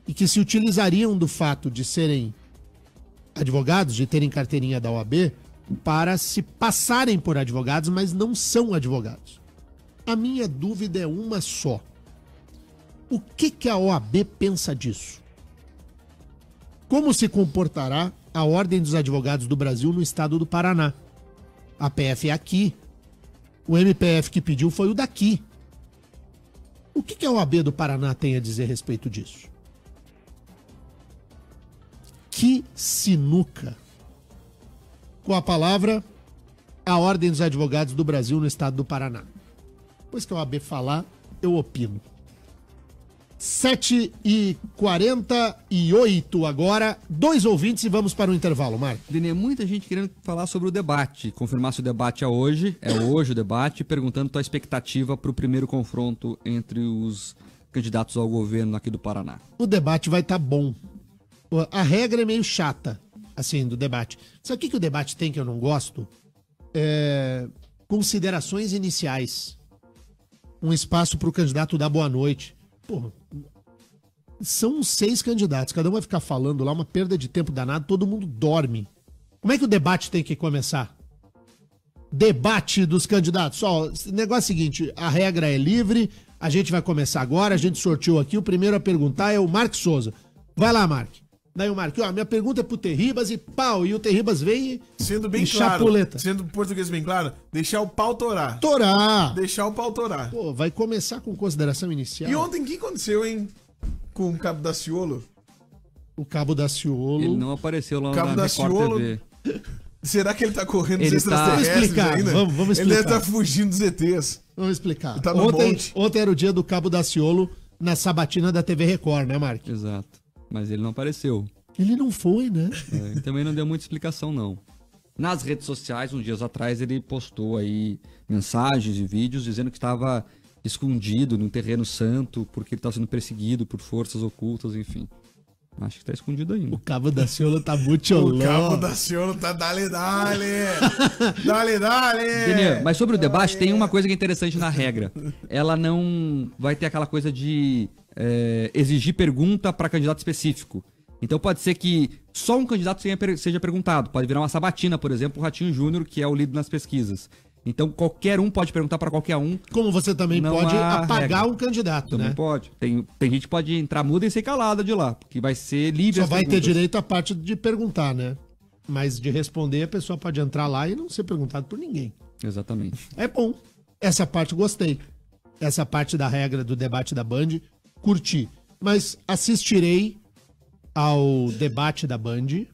E que se utilizariam do fato de serem advogados, de terem carteirinha da OAB, para se passarem por advogados, mas não são advogados. A minha dúvida é uma só. O que a OAB pensa disso? Como se comportará a Ordem dos Advogados do Brasil no estado do Paraná? A PF é aqui. O MPF que pediu foi o daqui. O que a OAB do Paraná tem a dizer a respeito disso? Que sinuca. Com a palavra, a Ordem dos Advogados do Brasil no estado do Paraná. Depois que a OAB falar, eu opino. 7h48 agora, 2 ouvintes e vamos para o intervalo, Marco. Denê, muita gente querendo falar sobre o debate, confirmar se o debate é hoje o debate, perguntando tua expectativa para o primeiro confronto entre os candidatos ao governo aqui do Paraná. O debate vai estar bom. A regra é meio chata, assim, do debate. Sabe o que o debate tem que eu não gosto? Considerações iniciais. Um espaço para o candidato dar boa noite. Porra, são 6 candidatos, cada um vai ficar falando lá, uma perda de tempo danada, todo mundo dorme. Como é que o debate tem que começar? debate dos candidatos. Ó, o negócio é o seguinte, a regra é livre, a gente vai começar agora, a gente sorteou aqui, o primeiro a perguntar é o Mark Souza. Vai lá, Mark. Daí o Mark, ó, minha pergunta é pro Terribas e pau, e o Terribas vem sendo bem claro, chapuleta. Sendo português bem claro, deixar o pau torar. Torar! Deixar o pau torar. Pô, vai começar com consideração inicial. E ontem o que aconteceu, hein? Com o Cabo Daciolo? O Cabo Daciolo... Ele não apareceu lá Cabo na Record TV. Será que ele tá correndo Ele dos extraterrestres Vamos explicar, ainda? vamos explicar. Ele deve estar fugindo dos ETs. Vamos explicar. Tá no monte. Ontem era o dia do Cabo Daciolo na sabatina da TV Record, né, Mark? Exato. Mas ele não apareceu. Ele não foi, né? E também não deu muita explicação, não. Nas redes sociais, uns dias atrás, ele postou aí mensagens e vídeos dizendo que estava escondido num terreno santo porque ele estava sendo perseguido por forças ocultas, enfim. Acho que tá escondido ainda. O Cabo Daciolo tá muito O Cabo Daciolo tá dale. Daniel, mas sobre o debate, tem uma coisa que é interessante na regra. Ela não vai ter aquela coisa de exigir pergunta para candidato específico. Então pode ser que só um candidato seja perguntado. Pode virar uma sabatina, por exemplo, o Ratinho Júnior, que é o líder nas pesquisas. Então qualquer um pode perguntar para qualquer um. Como você também Não pode há apagar regra. um candidato, Também né? pode. Tem gente que pode entrar muda e ser calada de lá, porque vai ser livre. Só as vai ter perguntas. direito à parte de perguntar, né? Mas de responder, a pessoa pode entrar lá e não ser perguntado por ninguém. Exatamente. É bom. Essa parte gostei. Essa parte da regra do debate da Band, curti. Mas assistirei ao debate da Band.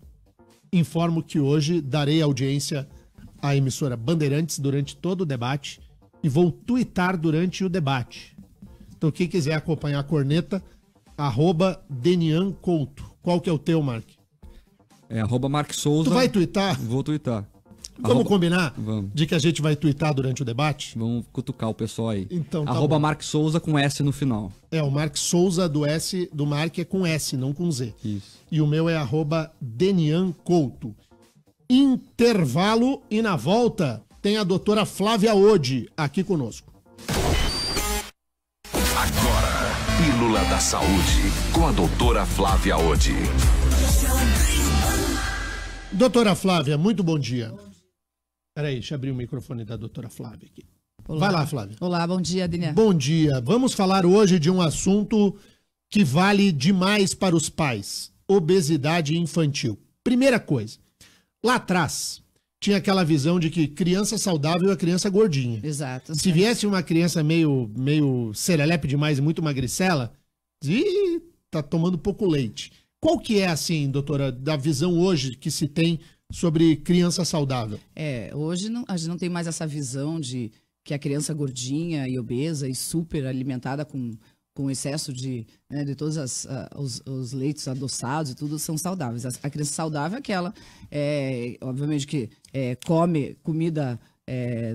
Informo que hoje darei audiência à emissora Bandeirantes durante todo o debate e vou tuitar durante o debate. Então quem quiser acompanhar a corneta, @DenianCouto. Qual que é o teu, Mark? É @Mark Souza. Tu vai tuitar? Vou tuitar. Vamos combinar Vamos. de que a gente vai tuitar durante o debate? Vamos cutucar o pessoal aí. Então, tá @ bom. Mark Souza com S no final. É, o Mark Souza do S, do Mark é com S, não com Z. Isso. E o meu é @DenianCouto. Intervalo e na volta tem a doutora Flávia Ode aqui conosco. Agora, Pílula da Saúde, com a doutora Flávia Ode. Doutora Flávia, muito bom dia. Peraí, deixa eu abrir o microfone da doutora Flávia aqui. Olá. Vai lá, Flávia. Olá, bom dia, Daniel. Bom dia. Vamos falar hoje de um assunto que vale demais para os pais: obesidade infantil. Primeira coisa, lá atrás tinha aquela visão de que criança saudável é criança gordinha. Exato. Se viesse uma criança meio serelepe demais e muito magricela, tá tomando pouco leite. Qual que é, assim, doutora, da visão hoje que se tem sobre criança saudável? Hoje a gente não tem mais essa visão de que a criança gordinha e obesa e super alimentada com excesso de todos os leites adoçados e tudo são saudáveis. A criança saudável é aquela, obviamente, que come comida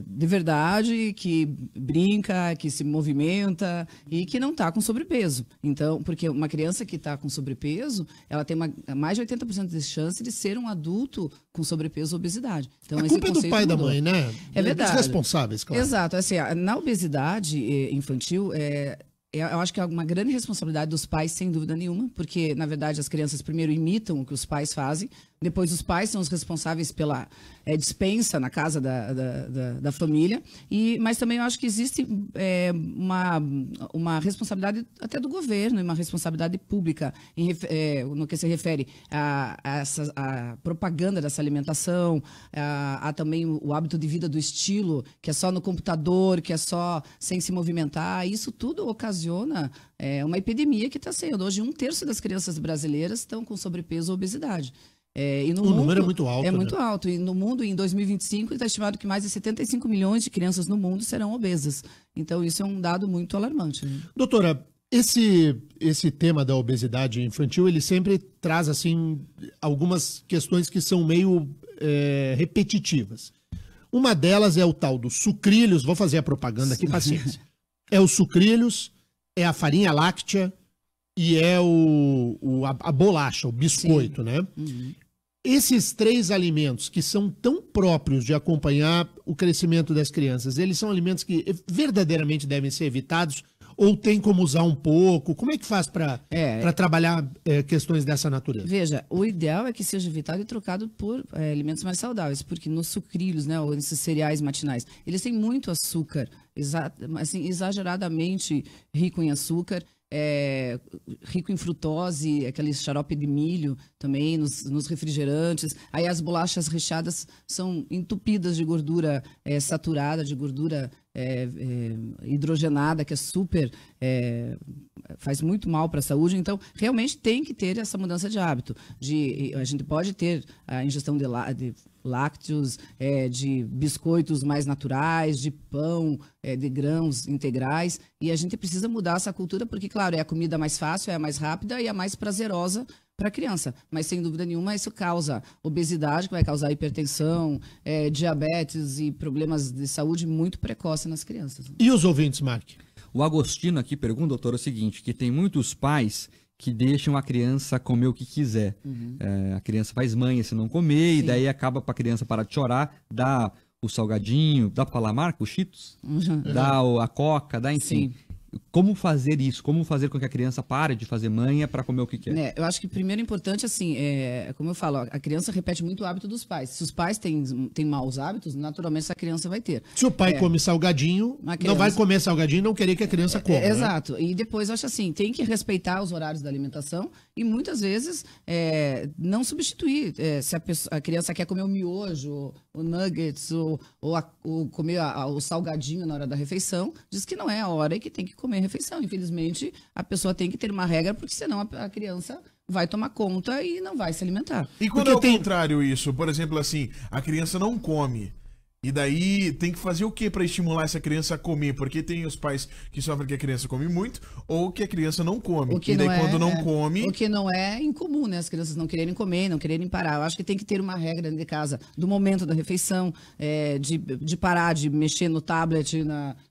de verdade, que brinca, que se movimenta e que não está com sobrepeso. Então, porque uma criança que está com sobrepeso, ela tem mais de 80% de chance de ser um adulto com sobrepeso ou obesidade. Então, A esse culpa é do conceito pai e da mudou. mãe, né? É verdade. Dos responsáveis, claro. Exato. Assim, na obesidade infantil, eu acho que é uma grande responsabilidade dos pais, sem dúvida nenhuma, porque, na verdade, as crianças primeiro imitam o que os pais fazem, depois os pais são os responsáveis pela dispensa na casa da família, mas também eu acho que existe uma responsabilidade até do governo, e uma responsabilidade pública no que se refere a propaganda dessa alimentação, a também o hábito de vida do estilo, que é só no computador, que é só sem se movimentar. Isso tudo ocasiona uma epidemia que está sendo. Hoje, 1/3 das crianças brasileiras estão com sobrepeso ou obesidade. E no O mundo, número é muito alto, É né? muito alto. E no mundo, em 2025, está estimado que mais de 75 milhões de crianças no mundo serão obesas. Então, isso é um dado muito alarmante. Né? Doutora, esse tema da obesidade infantil, ele sempre traz, assim, algumas questões que são meio repetitivas. Uma delas é o tal dos sucrilhos, vou fazer a propaganda aqui, paciência. É os sucrilhos, é a farinha láctea e é a bolacha, o biscoito, né? Uhum. Esses 3 alimentos que são tão próprios de acompanhar o crescimento das crianças, eles são alimentos que verdadeiramente devem ser evitados Ou tem como usar um pouco? Como é que faz para É. trabalhar questões dessa natureza? Veja, o ideal é que seja evitado e trocado por alimentos mais saudáveis, porque nos sucrilhos, né, ou nesses cereais matinais, eles têm muito açúcar, assim, exageradamente rico em açúcar, rico em frutose, aquele xarope de milho também nos refrigerantes. Aí as bolachas recheadas são entupidas de gordura saturada, de gordura hidrogenada, que é super... faz muito mal para a saúde. Então, realmente tem que ter essa mudança de hábito. A gente pode ter a ingestão de lácteos, de biscoitos mais naturais, de pão, de grãos integrais. E a gente precisa mudar essa cultura porque, claro, é a comida mais fácil, é a mais rápida e a mais prazerosa para a criança. Mas, sem dúvida nenhuma, isso causa obesidade, que vai causar hipertensão, diabetes e problemas de saúde muito precoce nas crianças. E os ouvintes, Mark? O Agostino aqui pergunta, doutor, o seguinte, que tem muitos pais que deixam a criança comer o que quiser. A criança faz manha se não comer, e daí acaba para a criança parar de chorar, dá o salgadinho, dá para falar, Marco, os Cheetos? Dá a Coca, dá, enfim. Sim. Como fazer isso? Como fazer com que a criança pare de fazer manha para comer o que quer? Eu acho que primeiro é importante, assim, como eu falo, a criança repete muito o hábito dos pais. Se os pais têm maus hábitos, naturalmente essa criança vai ter. Se o pai come salgadinho, não vai comer salgadinho e não querer que a criança coma. Exato. E depois, eu acho assim, tem que respeitar os horários da alimentação e muitas vezes não substituir. Se a criança quer comer o miojo, o nuggets, ou comer o salgadinho na hora da refeição, diz que não é a hora e que tem que comer a refeição. Infelizmente, a pessoa tem que ter uma regra, porque senão a criança vai tomar conta e não vai se alimentar. E quando é o contrário isso? Por exemplo, assim, a criança não come. E daí tem que fazer o que para estimular essa criança a comer? Porque tem os pais que sofrem que a criança come muito ou que a criança não come. E daí quando não come... O que não é incomum, né? As crianças não quererem comer, não quererem parar. Eu acho que tem que ter uma regra dentro de casa do momento da refeição, de parar de mexer no tablet,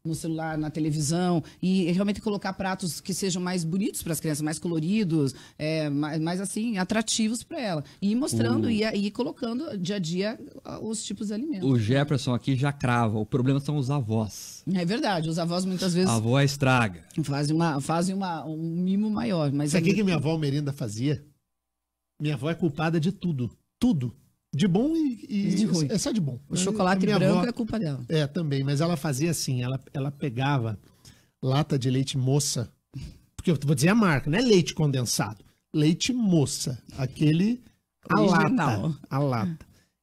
no celular, na televisão e realmente colocar pratos que sejam mais bonitos para as crianças, mais coloridos, mais assim, atrativos para ela. E ir mostrando e ir colocando dia a dia os tipos de alimentos. O Jefferson aqui já crava. O problema são os avós. É verdade, os avós muitas vezes... A avó estraga. Fazem um mimo maior. Mas sabe o que minha avó Almerinda fazia? Minha avó é culpada de tudo. Tudo. De bom e de ruim. É só de bom. O chocolate branco é culpa dela. Também. Mas ela fazia assim, ela pegava lata de leite moça, porque eu vou dizer a marca, não é leite condensado. Leite moça. Aquele... A lata.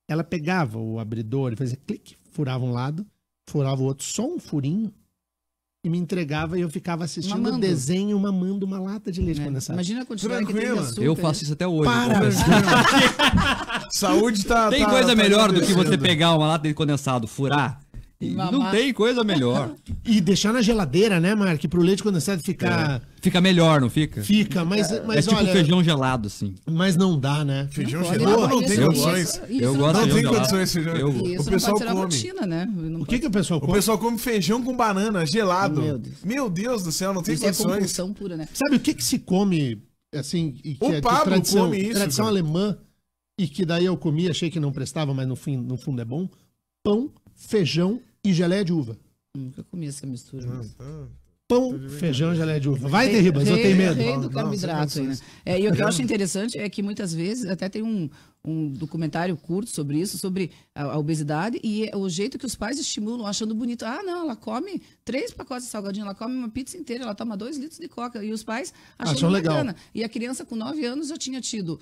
Ela pegava o abridor e fazia clique, furava um lado, furava o outro, só um furinho, e me entregava e eu ficava assistindo o desenho, mamando uma lata de leite condensado. Imagina a quantidade que tem de açúcar. Eu faço isso até hoje. Saúde tá... Tem coisa melhor do que você pegar uma lata de condensado, furar... Não tem coisa melhor. E deixar na geladeira, né, Mark? Pro leite condensado ficar... Fica melhor, não fica? Fica, mas tipo olha... feijão gelado, assim. Mas não dá, né? Feijão gelado não tem condições. Eu gosto de feijão gelado. Não tem condições feijão gelado. O pessoal come. Rotina, né? O que o pessoal come? O pessoal come feijão com banana, gelado. Meu Deus do céu, não tem condições. É compulsão pura, né? Sabe o que se come, assim... E que o Pablo tradição, come isso. Tradição alemã, e que daí eu comi, achei que não prestava, mas no fundo é bom. Pão, feijão e geleia de uva. Nunca comi essa mistura. Pão, feijão e geleia de uva. Vai, Derribas, eu tenho medo. Rei do carboidrato. Né? E o que eu acho interessante é que muitas vezes, até tem um documentário curto sobre isso, sobre a obesidade e o jeito que os pais estimulam, achando bonito. Ah, não, ela come 3 pacotes de salgadinho, ela come uma pizza inteira, ela toma 2 litros de coca. E os pais achando bacana. E a criança com 9 anos já tinha tido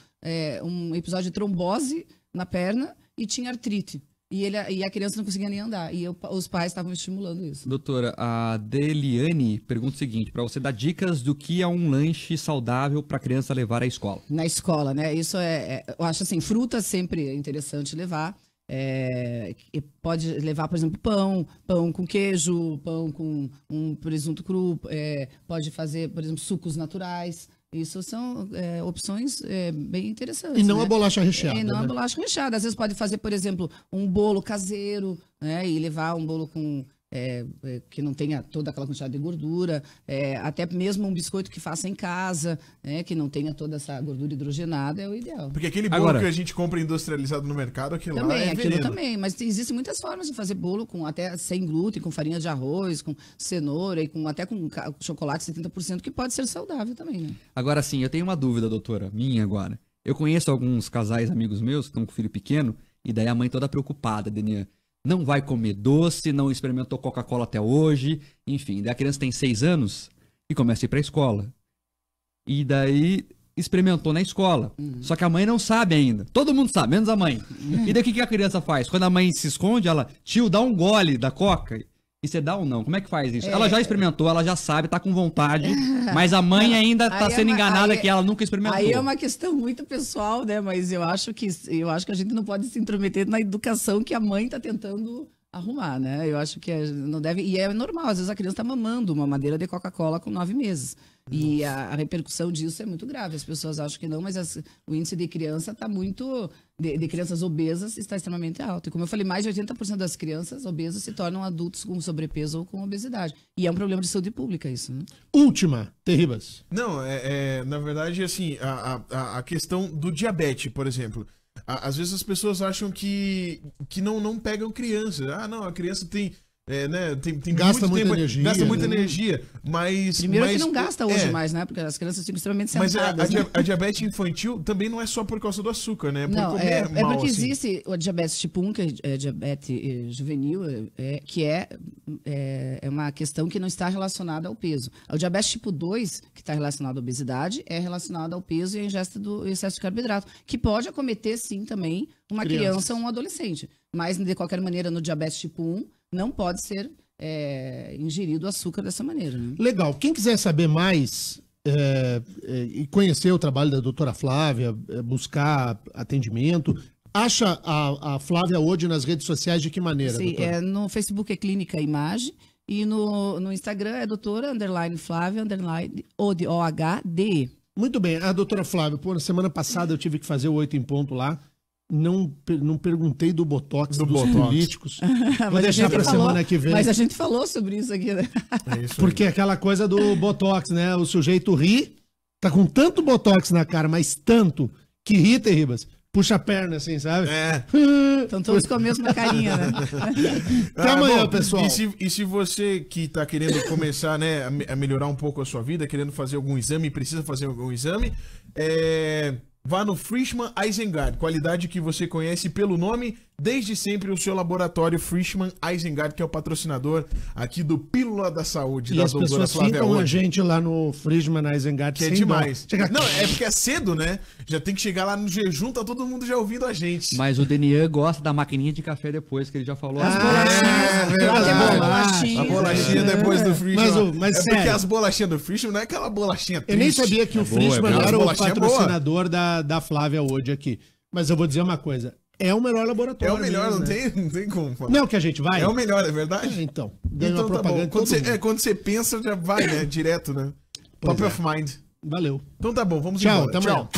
um episódio de trombose na perna e tinha artrite. E a criança não conseguia nem andar. E os pais estavam estimulando isso. Doutora, a Deliane pergunta o seguinte, para você dar dicas do que é um lanche saudável para a criança levar à escola. Na escola, né? Isso eu acho assim, fruta sempre é interessante levar. Pode levar, por exemplo, pão com queijo, pão com um presunto cru. Pode fazer, por exemplo, sucos naturais. Isso são opções bem interessantes. E não né? a bolacha recheada. E não né? a bolacha recheada. Às vezes pode fazer, por exemplo, um bolo caseiro, né? E levar um bolo com que não tenha toda aquela quantidade de gordura, até mesmo um biscoito que faça em casa, né, que não tenha toda essa gordura hidrogenada, é o ideal. Porque aquele bolo que a gente compra industrializado no mercado, aquilo lá é aquilo veneno. também, mas existem muitas formas de fazer bolo com até sem glúten, com farinha de arroz, com cenoura e até com chocolate 70%, que pode ser saudável também, né? Agora sim, eu tenho uma dúvida, doutora, minha agora. Eu conheço alguns casais amigos meus que estão com filho pequeno, e daí a mãe toda preocupada, Denian. Não vai comer doce, não experimentou Coca-Cola até hoje, enfim. Daí a criança tem 6 anos e começa a ir pra escola. E daí experimentou na escola. Só que a mãe não sabe ainda. Todo mundo sabe, menos a mãe. E daí o que a criança faz? Quando a mãe se esconde, ela, tio, dá um gole da Coca. E você dá ou não? Como é que faz isso? Ela já experimentou, ela já sabe, tá com vontade, mas a mãe ainda tá sendo enganada que ela nunca experimentou. Aí é uma questão muito pessoal, né? Mas eu acho que a gente não pode se intrometer na educação que a mãe tá tentando arrumar, né? Eu acho que não deve... E é normal, às vezes a criança tá mamando uma madeira de Coca-Cola com 9 meses. E a repercussão disso é muito grave. As pessoas acham que não, mas o índice de criança está muito... De crianças obesas está extremamente alto. E como eu falei, mais de 80% das crianças obesas se tornam adultos com sobrepeso ou com obesidade. E é um problema de saúde pública isso, né? Última, Terribas. Não, na verdade, assim, a questão do diabetes, por exemplo. Às vezes as pessoas acham que não pegam criança. Ah, não, a criança tem... né, tem gasta muito muita tempo, energia. Gasta muita energia, mas... Primeiro que não gasta hoje mais, né? Porque as crianças ficam extremamente Mas sentadas. a diabetes infantil também não é só por causa do açúcar, né? Por Não, comer é mal, porque assim. existe o diabetes tipo 1, que é diabetes juvenil, que é uma questão que não está relacionada ao peso. O diabetes tipo 2, que está relacionado à obesidade, é relacionado ao peso e à ingesta do excesso de carboidrato, que pode acometer, sim, também uma criança ou um adolescente. Mas, de qualquer maneira, no diabetes tipo 1, não pode ser ingerido açúcar dessa maneira. Né? Legal. Quem quiser saber mais e conhecer o trabalho da doutora Flávia, buscar atendimento, acha a Flávia hoje nas redes sociais de que maneira, Sim, doutora? no Facebook é Clínica Imagem e no Instagram é doutora _Flávia OHDE. Muito bem. A doutora Flávia, na semana passada eu tive que fazer o 8 em ponto lá. Não perguntei do Botox dos políticos. Vou deixar para semana que vem. Mas a gente falou sobre isso aqui, né? Porque aquela coisa do Botox, né? O sujeito ri, tá com tanto Botox na cara, mas tanto, que ri, Terribas. Puxa a perna, assim, sabe? Estão todos com a mesma carinha, né? Até amanhã, pessoal. E se você que tá querendo começar, né, a melhorar um pouco a sua vida, querendo fazer algum exame, precisa fazer algum exame, vá no Frischmann Isengard, qualidade que você conhece pelo nome, desde sempre o seu laboratório Frischmann Isengard, que é o patrocinador aqui do Pílula da Saúde, E da as doutora pessoas Flávia ficam a hoje. gente lá no Frischmann Isengard Que é sem demais. dó. Chega- Não, é porque é cedo, né? Já tem que chegar lá no jejum, tá todo mundo já ouvindo a gente. Mas o Denian gosta da maquininha de café depois, que ele já falou. As assim. bolachinhas. Lá tem uma bolachinha. A bolachinha depois do Frischmann. Mas é porque sério. as bolachinhas do Frischmann não é aquela bolachinha triste. Eu nem sabia que o Frischmann boa. era o Bolachinha patrocinador da Flávia hoje aqui. Mas eu vou dizer uma coisa. É o melhor É laboratório. o melhor, mesmo, não, né? não tem como falar. Não que a gente vai? É o melhor, é verdade? Então, ganha Então uma tá propaganda. bom. Quando de todo mundo. quando você pensa, já vai, né? Direto, né? Pois Top é. of mind. Valeu. Então tá bom, vamos Tchau, embora. até amanhã.